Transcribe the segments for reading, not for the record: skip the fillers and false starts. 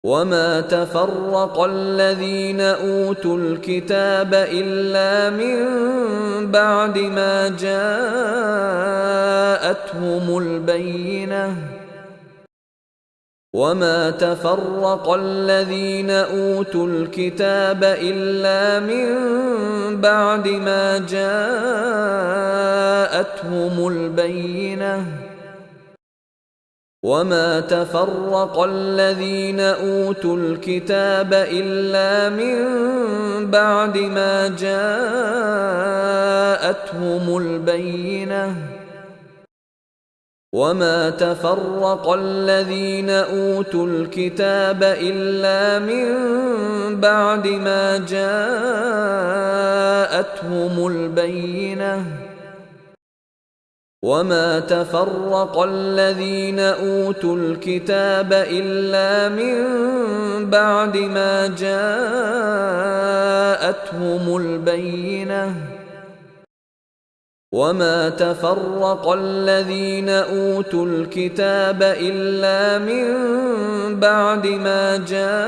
وما تفرق الذين أوتوا الكتاب إلا من بعد ما جاءتهم البينة وما تفرق الذين أوتوا الكتاب إلا من بعد ما جاءتهم البينة وما تفرق الذين أوتوا الكتاب إلا من بعد ما جاءتهم البينة وما تفرق الذين أوتوا الكتاب إلا من بعد ما جاءتهم البينة وما تفرق الذين أوتوا الكتاب إلا من بعد ما جاءتهم البينة وما تفرق الذين أوتوا الكتاب إلا من بعد ما جاءتهم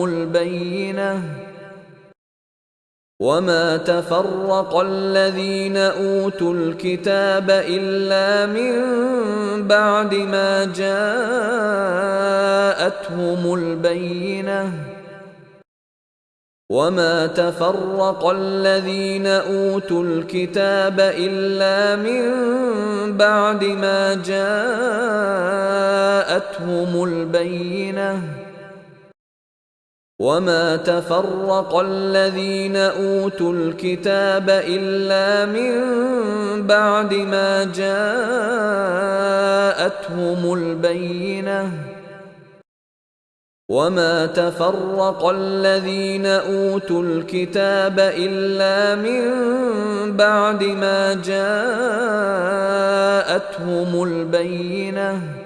البينة وما تفرق الذين أوتوا الكتاب إلا من بعد ما جاءتهم البينة وما تفرق الذين أوتوا الكتاب إلا من بعد ما جاءتهم البينة وما تفرق الذين أوتوا الكتاب إلا من بعد ما جاءتهم البينة وما تفرق الذين أوتوا الكتاب إلا من بعد ما جاءتهم البينة